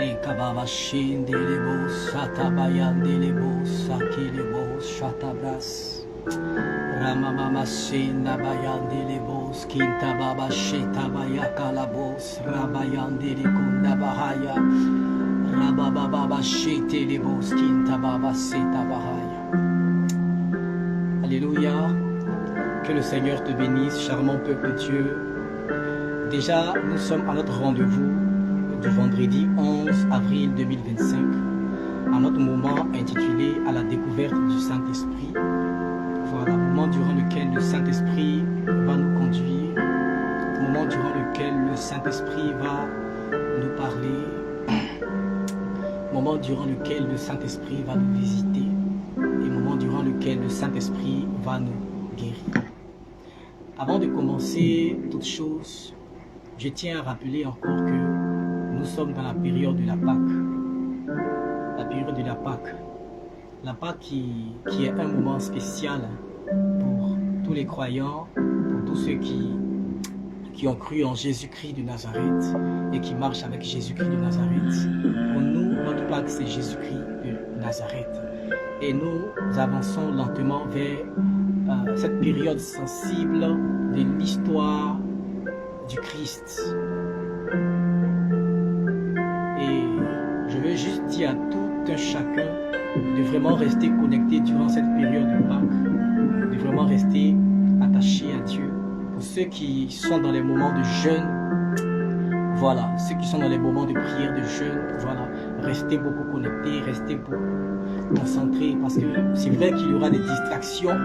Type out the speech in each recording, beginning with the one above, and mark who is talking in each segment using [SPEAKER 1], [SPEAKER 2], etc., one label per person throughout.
[SPEAKER 1] Rekababa Shindelebo Satabayandelebo Sakilebo Shatabras Ramamama Sinabayandelebo Skintababa Shetabayakalabos Rabayandelikundabahaya Rabababa Shetelebo Skintababa Setabahaya. Alléluia. Que le Seigneur te bénisse, charmant peuple de Dieu. Déjà, nous sommes à notre rendez-vous du vendredi 11 avril 2025, à notre moment intitulé « À la découverte du Saint-Esprit ». Voilà, moment durant lequel le Saint-Esprit va nous conduire, moment durant lequel le Saint-Esprit va nous parler, moment durant lequel le Saint-Esprit va nous visiter et moment durant lequel le Saint-Esprit va nous guérir. Avant de commencer toute chose, je tiens à rappeler encore que nous sommes dans la période de la Pâque. La période de la Pâque. La Pâque qui est un moment spécial pour tous les croyants, pour tous ceux qui ont cru en Jésus-Christ de Nazareth et qui marchent avec Jésus-Christ de Nazareth. Pour nous, notre Pâque, c'est Jésus-Christ de Nazareth. Et nous avançons lentement vers cette période sensible de l'histoire du Christ. Et je veux juste dire à tout un chacun de vraiment rester connecté durant cette période de Pâques, de vraiment rester attaché à Dieu. Pour ceux qui sont dans les moments de jeûne, voilà, ceux qui sont dans les moments de prière, de jeûne, voilà, restez beaucoup connectés, restez beaucoup concentrés, parce que c'est vrai qu'il y aura des distractions,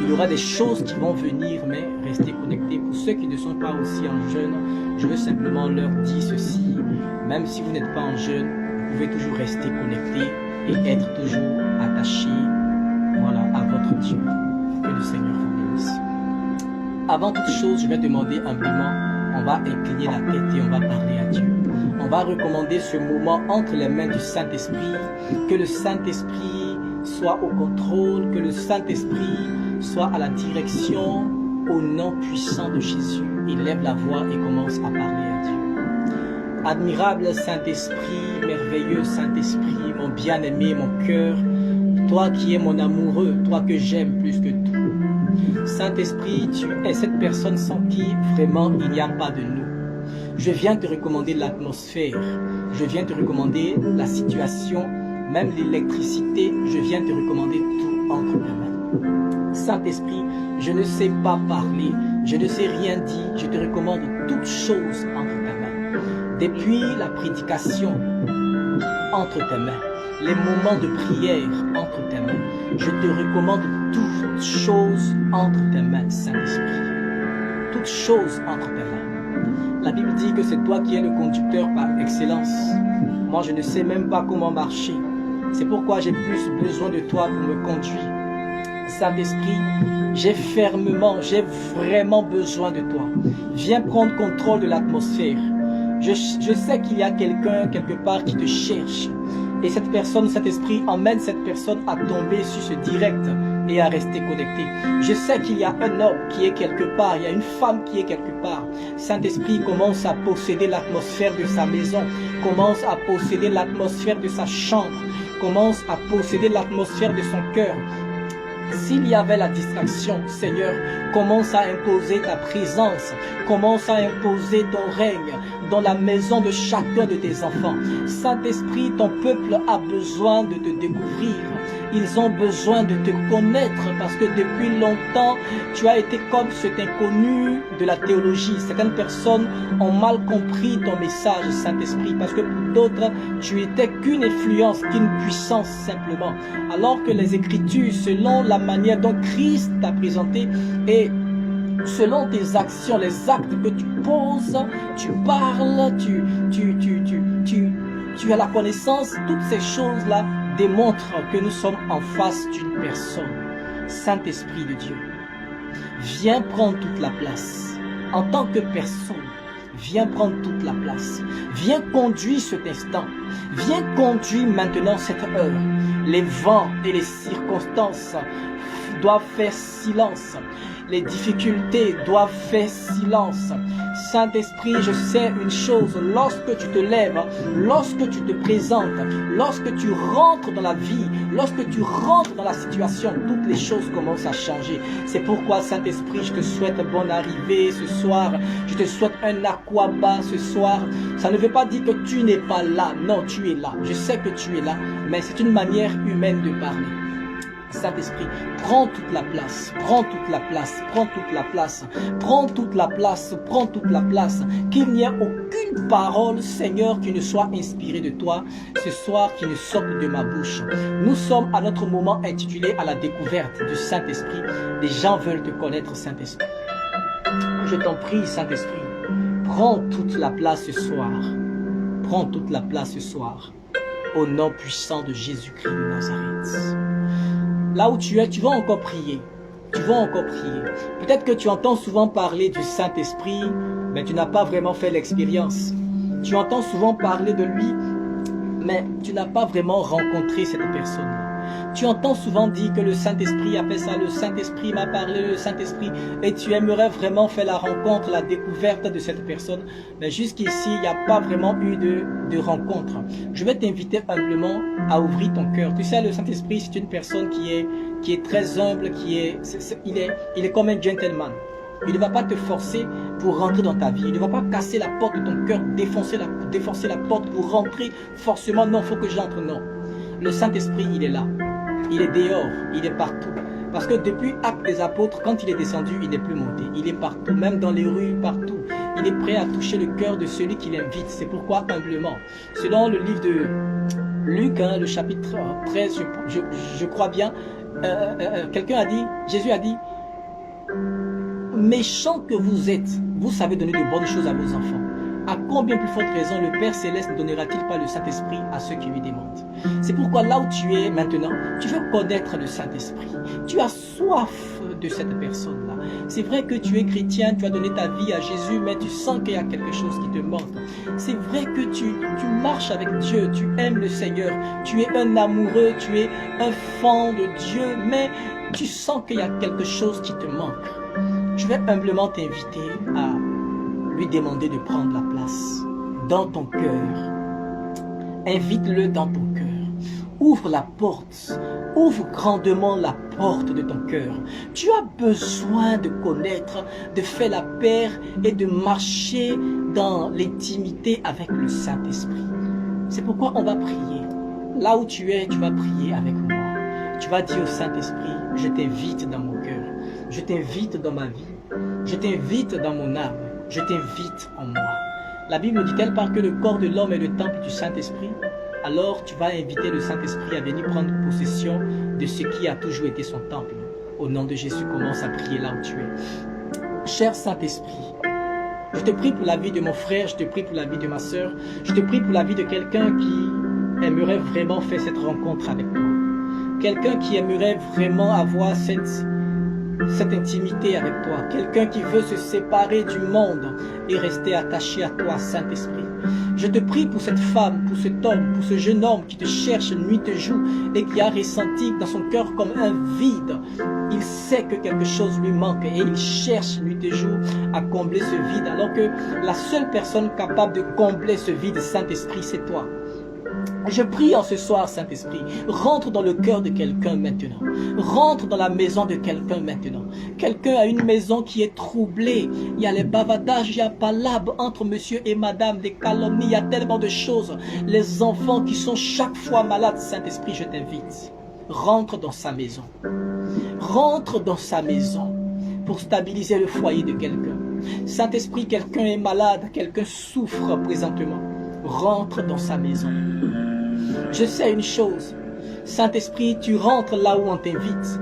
[SPEAKER 1] il y aura des choses qui vont venir, mais restez connectés. Pour ceux qui ne sont pas aussi en jeûne, je veux simplement leur dire ceci, même si vous n'êtes pas en jeûne, vous pouvez toujours rester connectés et être toujours attachés, voilà, à votre Dieu. Que le Seigneur vous bénisse. Avant toute chose, je vais demander humblement, on va incliner la tête et on va parler à Dieu. On va recommander ce moment entre les mains du Saint-Esprit, que le Saint-Esprit soit au contrôle, que le Saint-Esprit soit à la direction, au nom puissant de Jésus. Il lève la voix et commence à parler à Dieu. Admirable Saint-Esprit, merveilleux Saint-Esprit, mon bien-aimé, mon cœur, toi qui es mon amoureux, toi que j'aime plus que tout. Saint-Esprit, tu es cette personne sans qui vraiment il n'y a pas de nous. Je viens te recommander l'atmosphère, je viens te recommander la situation, même l'électricité, je viens te recommander tout entre tes mains. Saint-Esprit, je ne sais pas parler, je ne sais rien dire, je te recommande toutes choses entre tes mains. Depuis la prédication, entre tes mains, les moments de prière entre tes mains, je te recommande toutes choses entre tes mains, Saint-Esprit. Toutes choses entre tes mains. La Bible dit que c'est toi qui es le conducteur par excellence. Moi, je ne sais même pas comment marcher. C'est pourquoi j'ai plus besoin de toi pour me conduire. Saint-Esprit, j'ai vraiment besoin de toi. Viens prendre contrôle de l'atmosphère. Je sais qu'il y a quelqu'un quelque part qui te cherche. Et cette personne, cet esprit, emmène cette personne à tomber sur ce direct et à rester connecté. Je sais qu'il y a un homme qui est quelque part, il y a une femme qui est quelque part. Saint-Esprit commence à posséder l'atmosphère de sa maison, commence à posséder l'atmosphère de sa chambre, commence à posséder l'atmosphère de son cœur. S'il y avait la distraction, Seigneur, commence à imposer ta présence, commence à imposer ton règne dans la maison de chacun de tes enfants. Saint-Esprit, ton peuple a besoin de te découvrir. Ils ont besoin de te connaître parce que depuis longtemps, tu as été comme cet inconnu de la théologie. Certaines personnes ont mal compris ton message, Saint-Esprit, parce que pour d'autres, tu étais qu'une influence, qu'une puissance simplement. Alors que les Écritures, selon la manière dont Christ t'a présenté et selon tes actions, les actes que tu poses, tu parles, tu as la connaissance, toutes ces choses-là démontrent que nous sommes en face d'une personne. Saint-Esprit de Dieu, viens prendre toute la place. En tant que personne, viens prendre toute la place. Viens conduire cet instant. Viens conduire maintenant cette heure. Les vents et les circonstances doivent faire silence. Les difficultés doivent faire silence. Saint-Esprit, je sais une chose, lorsque tu te lèves, lorsque tu te présentes, lorsque tu rentres dans la vie, lorsque tu rentres dans la situation, toutes les choses commencent à changer. C'est pourquoi, Saint-Esprit, je te souhaite bonne arrivée ce soir. Je te souhaite un aquaba ce soir. Ça ne veut pas dire que tu n'es pas là. Non, tu es là. Je sais que tu es là, mais c'est une manière humaine de parler. Saint-Esprit, prends toute la place, prends toute la place, prends toute la place, prends toute la place, prends toute la place. Qu'il n'y ait aucune parole, Seigneur, qui ne soit inspirée de toi ce soir, qui ne sorte de ma bouche. Nous sommes à notre moment intitulé à la découverte du Saint-Esprit. Les gens veulent te connaître, Saint-Esprit. Je t'en prie, Saint-Esprit, prends toute la place ce soir. Prends toute la place ce soir. Au nom puissant de Jésus-Christ de Nazareth. Là où tu es, tu vas encore prier. Tu vas encore prier. Peut-être que tu entends souvent parler du Saint-Esprit, mais tu n'as pas vraiment fait l'expérience. Tu entends souvent parler de lui, mais tu n'as pas vraiment rencontré cette personne-là. Tu entends souvent dire que le Saint-Esprit a fait ça, le Saint-Esprit m'a parlé, le Saint-Esprit, et tu aimerais vraiment faire la rencontre, la découverte de cette personne. Mais jusqu'ici, il n'y a pas vraiment eu de rencontre. Je vais t'inviter humblement à ouvrir ton cœur. Tu sais, le Saint-Esprit, c'est une personne qui est très humble, il est comme un gentleman. Il ne va pas te forcer pour rentrer dans ta vie. Il ne va pas casser la porte de ton cœur, défoncer la porte pour rentrer forcément. Non, il faut que j'entre. Non. Le Saint-Esprit, il est là. Il est dehors. Il est partout. Parce que depuis Actes des Apôtres, quand il est descendu, il n'est plus monté. Il est partout, même dans les rues, partout. Il est prêt à toucher le cœur de celui qui l'invite. C'est pourquoi, humblement, selon le livre de Luc, le chapitre 13, je crois bien, quelqu'un a dit, Jésus a dit, méchants que vous êtes, vous savez donner de bonnes choses à vos enfants. À combien plus forte raison le Père Céleste ne donnera-t-il pas le Saint-Esprit à ceux qui lui demandent? C'est pourquoi là où tu es maintenant, tu veux connaître le Saint-Esprit. Tu as soif de cette personne-là. C'est vrai que tu es chrétien, tu as donné ta vie à Jésus, mais tu sens qu'il y a quelque chose qui te manque. C'est vrai que tu marches avec Dieu, tu aimes le Seigneur, tu es un amoureux, tu es un fan de Dieu, mais tu sens qu'il y a quelque chose qui te manque. Je vais humblement t'inviter à lui demander de prendre la place dans ton cœur. Invite-le dans ton cœur. Ouvre la porte. Ouvre grandement la porte de ton cœur. Tu as besoin de connaître, de faire la paix et de marcher dans l'intimité avec le Saint-Esprit. C'est pourquoi on va prier. Là où tu es, tu vas prier avec moi. Tu vas dire au Saint-Esprit, je t'invite dans mon cœur. Je t'invite dans ma vie. Je t'invite dans mon âme. Je t'invite en moi. La Bible dit-elle part que le corps de l'homme est le temple du Saint-Esprit? Alors tu vas inviter le Saint-Esprit à venir prendre possession de ce qui a toujours été son temple. Au nom de Jésus, commence à prier là où tu es. Cher Saint-Esprit, je te prie pour la vie de mon frère, je te prie pour la vie de ma soeur, je te prie pour la vie de quelqu'un qui aimerait vraiment faire cette rencontre avec toi. Quelqu'un qui aimerait vraiment avoir cette intimité avec toi. Quelqu'un qui veut se séparer du monde et rester attaché à toi, Saint-Esprit. Je te prie pour cette femme, pour cet homme, pour ce jeune homme qui te cherche nuit et jour et qui a ressenti dans son cœur comme un vide. Il sait que quelque chose lui manque et il cherche nuit et jour à combler ce vide, alors que la seule personne capable de combler ce vide, Saint-Esprit, c'est toi. Je prie en ce soir, Saint-Esprit, rentre dans le cœur de quelqu'un maintenant. Rentre dans la maison de quelqu'un maintenant. Quelqu'un a une maison qui est troublée. Il y a les bavardages, il y a palabres entre monsieur et madame, des calomnies, il y a tellement de choses. Les enfants qui sont chaque fois malades, Saint-Esprit, je t'invite. Rentre dans sa maison. Rentre dans sa maison pour stabiliser le foyer de quelqu'un. Saint-Esprit, quelqu'un est malade, quelqu'un souffre présentement. Rentre dans sa maison. Je sais une chose, Saint-Esprit, tu rentres là où on t'invite.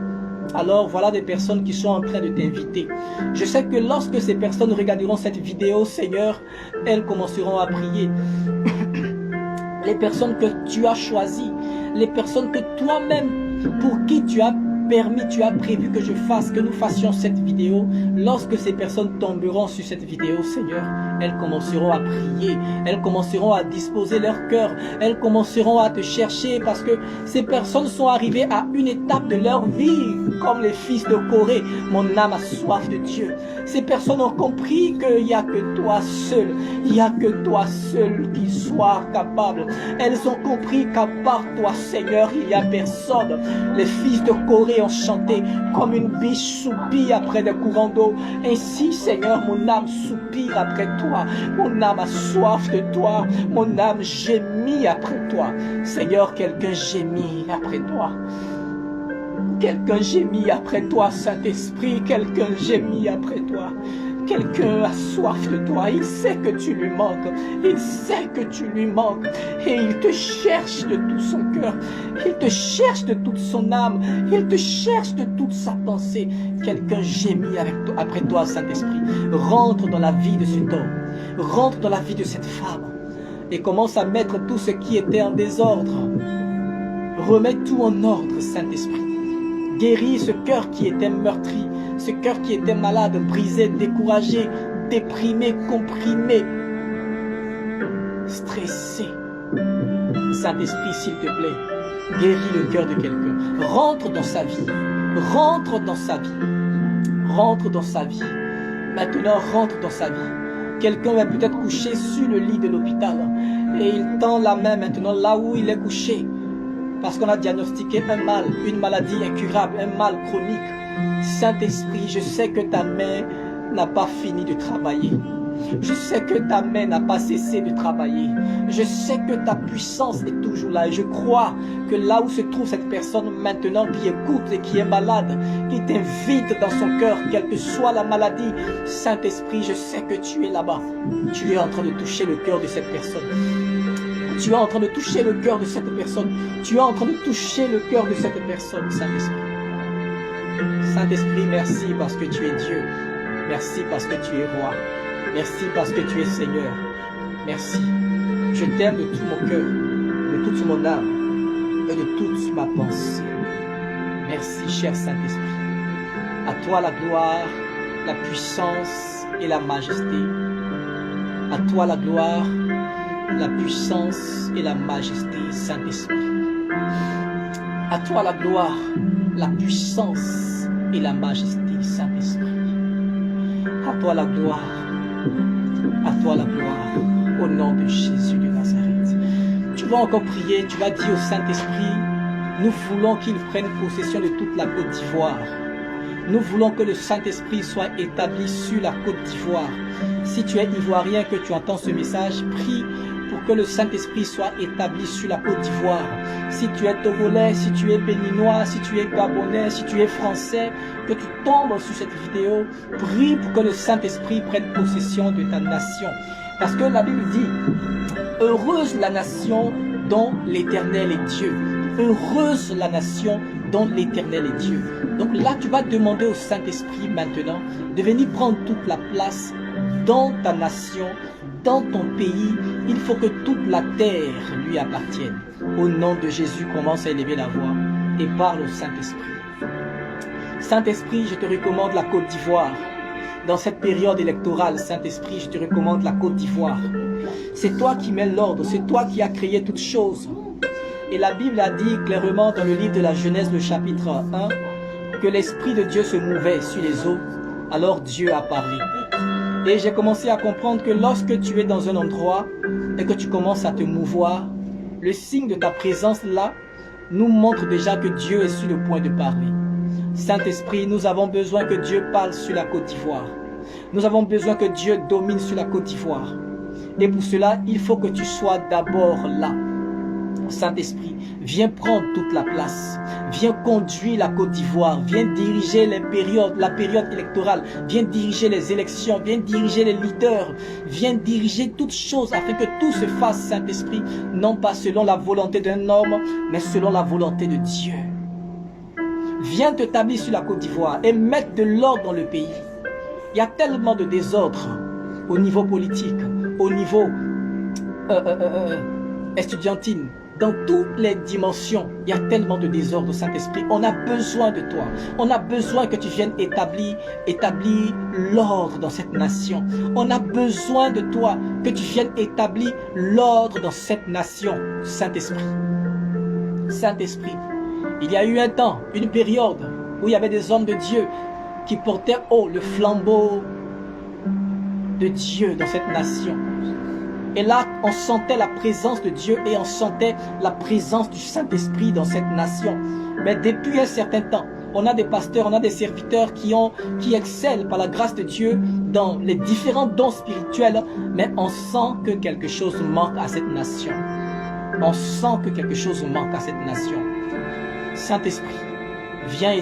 [SPEAKER 1] Alors voilà des personnes qui sont en train de t'inviter. Je sais que lorsque ces personnes regarderont cette vidéo, Seigneur, elles commenceront à prier. Les personnes que tu as choisies, les personnes que toi-même, pour qui tu as permis, tu as prévu que que nous fassions cette vidéo. Lorsque ces personnes tomberont sur cette vidéo, Seigneur, elles commenceront à prier, elles commenceront à disposer leur cœur, elles commenceront à te chercher parce que ces personnes sont arrivées à une étape de leur vie, comme les fils de Corée. Mon âme a soif de Dieu. Ces personnes ont compris qu'il n'y a que toi seul, il n'y a que toi seul qui sois capable. Elles ont compris qu'à part toi, Seigneur, il n'y a personne. Les fils de Corée ont chanté comme une biche soupire après des courants d'eau. Ainsi, Seigneur, mon âme soupire après toi. Mon âme a soif de toi. Mon âme gémit après toi. Seigneur, quelqu'un gémit après toi. Quelqu'un gémit après toi, Saint-Esprit. Quelqu'un gémit après toi. Quelqu'un a soif de toi, il sait que tu lui manques, il sait que tu lui manques et il te cherche de tout son cœur, il te cherche de toute son âme, il te cherche de toute sa pensée. Quelqu'un gémit après toi, Saint-Esprit. Rentre dans la vie de cet homme, rentre dans la vie de cette femme et commence à mettre tout ce qui était en désordre. Remets tout en ordre, Saint-Esprit. Guéris ce cœur qui était meurtri, ce cœur qui était malade, brisé, découragé, déprimé, comprimé, stressé. Saint-Esprit, s'il te plaît, guéris le cœur de quelqu'un. Rentre dans sa vie. Rentre dans sa vie. Rentre dans sa vie. Maintenant, rentre dans sa vie. Quelqu'un est peut-être couché sur le lit de l'hôpital et il tend la main maintenant là où il est couché. Parce qu'on a diagnostiqué un mal, une maladie incurable, un mal chronique. Saint-Esprit, je sais que ta main n'a pas fini de travailler. Je sais que ta main n'a pas cessé de travailler. Je sais que ta puissance est toujours là. Et je crois que là où se trouve cette personne maintenant qui écoute et qui est malade, qui t'invite dans son cœur, quelle que soit la maladie, Saint-Esprit, je sais que tu es là-bas. Tu es en train de toucher le cœur de cette personne. Tu es en train de toucher le cœur de cette personne. Tu es en train de toucher le cœur de cette personne, Saint-Esprit. Saint-Esprit, merci parce que tu es Dieu. Merci parce que tu es roi. Merci parce que tu es Seigneur. Merci. Je t'aime de tout mon cœur, de toute mon âme et de toute ma pensée. Merci, cher Saint-Esprit. À toi la gloire, la puissance et la majesté. À toi la gloire, la puissance et la majesté, Saint-Esprit. À toi la gloire, la puissance et la majesté, Saint-Esprit. À toi la gloire, au nom de Jésus de Nazareth. Tu vas encore prier, tu vas dire au Saint-Esprit, nous voulons qu'il prenne possession de toute la Côte d'Ivoire. Nous voulons que le Saint-Esprit soit établi sur la Côte d'Ivoire. Si tu es ivoirien, que tu entends ce message, prie pour que le Saint-Esprit soit établi sur la Côte d'Ivoire. Si tu es togolais, si tu es béninois, si tu es gabonais, si tu es français, que tu tombes sur cette vidéo, prie pour que le Saint-Esprit prenne possession de ta nation. Parce que la Bible dit, heureuse la nation dont l'Éternel est Dieu. Heureuse la nation dont l'Éternel est Dieu. Donc là, tu vas demander au Saint-Esprit maintenant de venir prendre toute la place dans ta nation, dans ton pays. Il faut que toute la terre lui appartienne. Au nom de Jésus, commence à élever la voix et parle au Saint-Esprit. Saint-Esprit, je te recommande la Côte d'Ivoire. Dans cette période électorale, Saint-Esprit, je te recommande la Côte d'Ivoire. C'est toi qui mets l'ordre, c'est toi qui as créé toutes choses. Et la Bible a dit clairement dans le livre de la Genèse, le chapitre 1, que l'Esprit de Dieu se mouvait sur les eaux. Alors Dieu a parlé. Et j'ai commencé à comprendre que lorsque tu es dans un endroit et que tu commences à te mouvoir, le signe de ta présence là nous montre déjà que Dieu est sur le point de parler. Saint-Esprit, nous avons besoin que Dieu parle sur la Côte d'Ivoire. Nous avons besoin que Dieu domine sur la Côte d'Ivoire. Et pour cela, il faut que tu sois d'abord là. Saint-Esprit, viens prendre toute la place. Viens conduire la Côte d'Ivoire. Viens diriger la période électorale. Viens diriger les élections. Viens diriger les leaders. Viens diriger toutes choses afin que tout se fasse, Saint-Esprit, non pas selon la volonté d'un homme, mais selon la volonté de Dieu. Viens t'établir sur la Côte d'Ivoire et mettre de l'ordre dans le pays. Il y a tellement de désordre au niveau politique, au niveau estudiantine, dans toutes les dimensions, il y a tellement de désordre, Saint-Esprit. On a besoin de toi. On a besoin que tu viennes établir l'ordre dans cette nation. On a besoin de toi, que tu viennes établir l'ordre dans cette nation, Saint-Esprit. Saint-Esprit, il y a eu un temps, une période où il y avait des hommes de Dieu qui portaient haut le flambeau de Dieu dans cette nation. Et là, on sentait la présence de Dieu et on sentait la présence du Saint-Esprit dans cette nation. Mais depuis un certain temps, on a des pasteurs, on a des serviteurs qui excellent par la grâce de Dieu dans les différents dons spirituels, mais on sent que quelque chose manque à cette nation. On sent que quelque chose manque à cette nation. Saint-Esprit, viens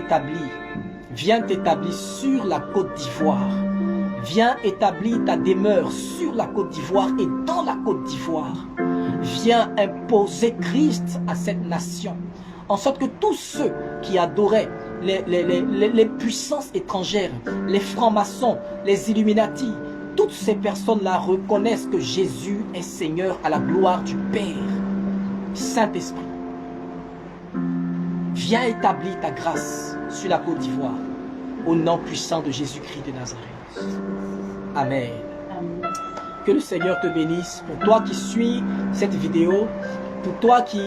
[SPEAKER 1] t'établir sur la Côte d'Ivoire. Viens établir ta demeure sur la Côte d'Ivoire et dans la Côte d'Ivoire. Viens imposer Christ à cette nation. En sorte que tous ceux qui adoraient les puissances étrangères, les francs-maçons, les Illuminati, toutes ces personnes-là reconnaissent que Jésus est Seigneur à la gloire du Père. Saint-Esprit, viens établir ta grâce sur la Côte d'Ivoire au nom puissant de Jésus-Christ de Nazareth. Amen. Que le Seigneur te bénisse. Pour toi qui suis cette vidéo, pour toi qui